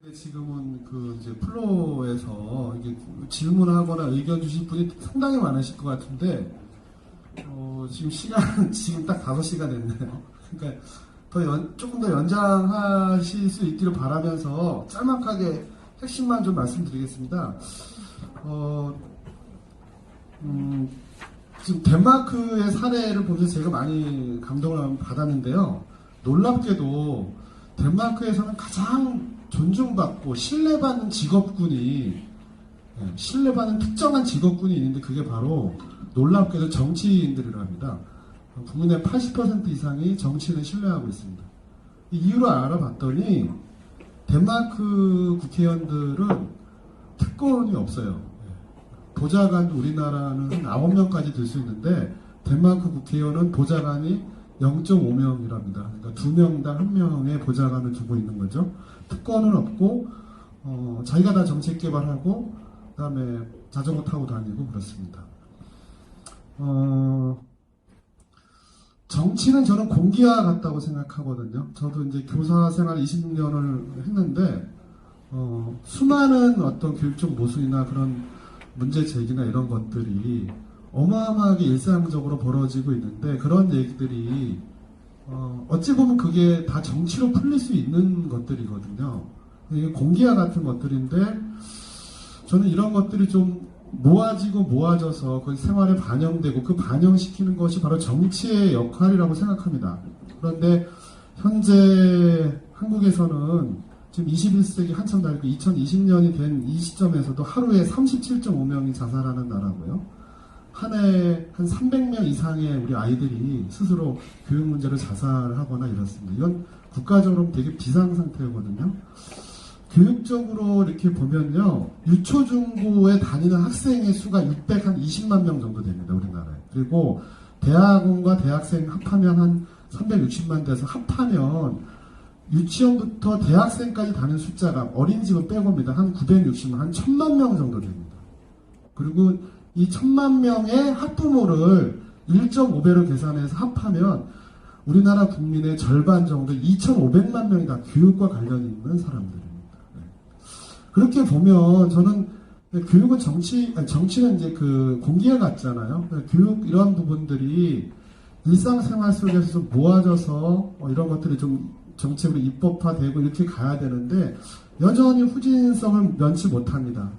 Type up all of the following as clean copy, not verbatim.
지금은 그 이제 플로에서 이게 질문하거나 의견 주실 분이 상당히 많으실 것 같은데, 지금 시간, 지금 딱 5시가 됐네요. 그러니까 조금 더 연장하실 수 있기를 바라면서 짤막하게 핵심만 좀 말씀드리겠습니다. 지금 덴마크의 사례를 보면서 제가 많이 감동을 받았는데요. 놀랍게도 덴마크에서는 가장 존중받고 신뢰받는 신뢰받는 특정한 직업군이 있는데 그게 바로 놀랍게도 정치인들이라 합니다. 국민의 80% 이상이 정치인을 신뢰하고 있습니다. 이 이유를 알아봤더니 덴마크 국회의원들은 특권이 없어요. 보좌관도 우리나라는 9명까지 될 수 있는데 덴마크 국회의원은 보좌관이 0.5명이랍니다. 그러니까 2명당 1명의 보좌관을 두고 있는 거죠. 특권은 없고 자기가 다 정책 개발하고 그다음에 자전거 타고 다니고 그렇습니다. 정치는 저는 공기와 같다고 생각하거든요. 저도 이제 교사 생활 20년을 했는데 수많은 어떤 교육적 모순이나 그런 문제 제기나 이런 것들이 어마어마하게 일상적으로 벌어지고 있는데 그런 얘기들이 어찌 보면 그게 다 정치로 풀릴 수 있는 것들이거든요. 이게 공기와 같은 것들인데 저는 이런 것들이 좀 모아지고 모아져서 그 생활에 반영되고 그 반영시키는 것이 바로 정치의 역할이라고 생각합니다. 그런데 현재 한국에서는 지금 21세기 한참 달고 2020년이 된 이 시점에서도 하루에 37.5명이 자살하는 나라고요. 한 해 한 300명 이상의 우리 아이들이 스스로 교육 문제로 자살하거나 이렇습니다. 이건 국가적으로 되게 비상 상태거든요. 교육적으로 이렇게 보면요. 유초중고에 다니는 학생의 수가 620만 명 정도 됩니다. 우리나라에. 그리고 대학원과 대학생 합하면 한 360만 돼서 합하면 유치원부터 대학생까지 다니는 숫자가 어린이집은 빼고입니다. 한 960만, 한 1000만 명 정도 됩니다. 그리고 이 1000만 명의 학부모를 1.5배로 계산해서 합하면 우리나라 국민의 절반 정도 2500만 명이 다 교육과 관련이 있는 사람들입니다. 그렇게 보면 저는 교육은 정치는 이제 그 공기와 같잖아요. 교육 이런 부분들이 일상생활 속에서 모아져서 이런 것들이 좀 정책으로 입법화되고 이렇게 가야 되는데 여전히 후진성을 면치 못합니다.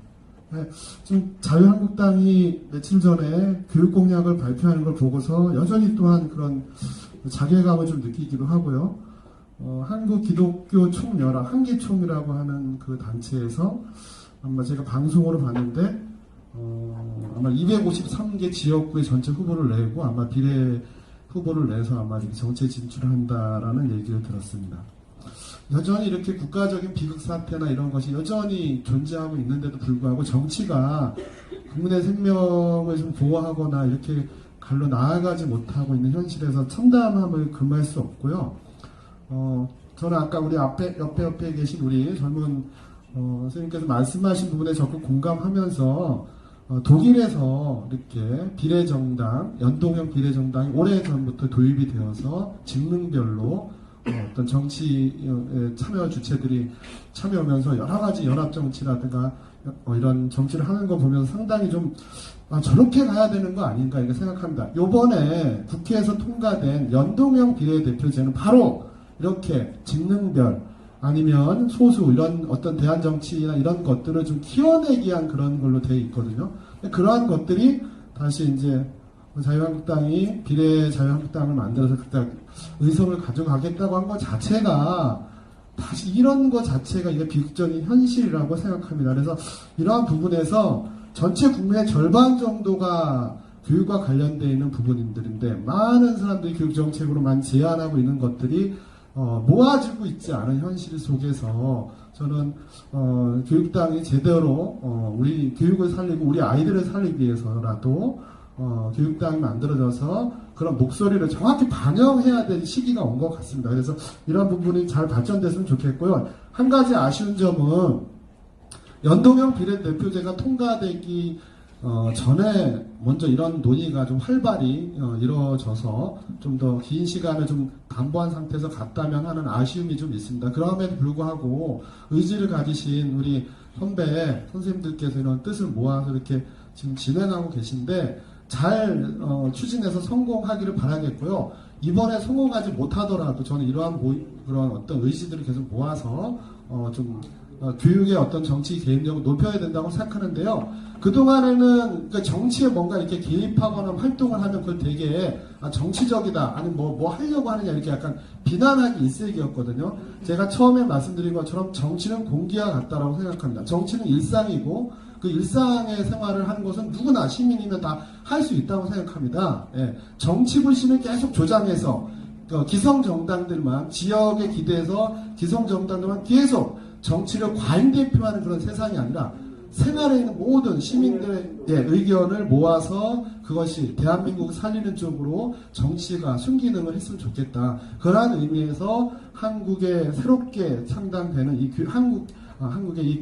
지금 자유한국당이 며칠 전에 교육공약을 발표하는 걸 보고서 여전히 또한 그런 자괴감을 좀 느끼기도 하고요. 한국기독교 총연합, 한기총이라고 하는 그 단체에서 아마 제가 방송으로 봤는데 아마 253개 지역구의 전체 후보를 내고 아마 비례 후보를 내서 아마 정치에 진출한다라는 얘기를 들었습니다. 여전히 이렇게 국가적인 비극사태나 이런 것이 여전히 존재하고 있는데도 불구하고 정치가 국민의 생명을 좀 보호하거나 이렇게 갈로 나아가지 못하고 있는 현실에서 참담함을 금할 수 없고요. 저는 아까 우리 옆에 계신 우리 젊은 선생님께서 말씀하신 부분에 적극 공감하면서 독일에서 이렇게 비례정당, 연동형 비례정당이 오래전부터 도입이 되어서 직능별로 어떤 정치에 참여 주체들이 참여하면서 여러 가지 연합정치라든가 이런 정치를 하는 거 보면서 상당히 좀 저렇게 가야 되는 거 아닌가 이렇게 생각합니다. 요번에 국회에서 통과된 연동형 비례대표제는 바로 이렇게 직능별 아니면 소수 이런 어떤 대한정치나 이런 것들을 좀 키워내기 위한 그런 걸로 되어 있거든요. 그러한 것들이 다시 이제 자유한국당이 비례 자유한국당을 만들어서 그때 의석을 가져가겠다고 한 것 자체가 다시 이런 것 자체가 이게 비극적인 현실이라고 생각합니다. 그래서 이러한 부분에서 전체 국민의 절반 정도가 교육과 관련되어 있는 부분들인데 많은 사람들이 교육정책으로만 제안하고 있는 것들이 모아지고 있지 않은 현실 속에서 저는 교육당이 제대로 우리 교육을 살리고 우리 아이들을 살리기 위해서라도 교육당이 만들어져서 그런 목소리를 정확히 반영해야 될 시기가 온 것 같습니다. 그래서 이런 부분이 잘 발전됐으면 좋겠고요. 한 가지 아쉬운 점은 연동형 비례대표제가 통과되기 전에 먼저 이런 논의가 좀 활발히 이루어져서 좀 더 긴 시간을 좀 담보한 상태에서 갔다면 하는 아쉬움이 좀 있습니다. 그럼에도 불구하고 의지를 가지신 우리 선배 선생님들께서 이런 뜻을 모아서 이렇게 지금 진행하고 계신데 잘 추진해서 성공하기를 바라겠고요. 이번에 성공하지 못하더라도 저는 이러한 그런 어떤 의지들을 계속 모아서 교육의 어떤 정치 개입력을 높여야 된다고 생각하는데요. 그동안에는 그러니까 정치에 뭔가 이렇게 개입하거나 활동을 하면 그걸 되게 정치적이다, 아니 뭐 하려고 하느냐 이렇게 약간 비난하기 일색이었거든요. 제가 처음에 말씀드린 것처럼 정치는 공기와 같다라고 생각합니다. 정치는 일상이고 그 일상의 생활을 하는 것은 누구나 시민이면 다 할 수 있다고 생각합니다. 예. 정치 불신을 계속 조장해서 기성정당들만 지역에 기대해서 기성정당들만 계속 정치를 과잉대표하는 그런 세상이 아니라 생활에 있는 모든 시민들의 의견을 모아서 그것이 대한민국을 살리는 쪽으로 정치가 순기능을 했으면 좋겠다. 그러한 의미에서 한국에 새롭게 창당되는 한국의 이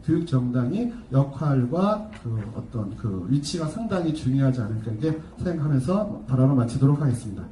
교육정당이 역할과 어떤 위치가 상당히 중요하지 않을까 이렇게 생각하면서 발언을 마치도록 하겠습니다.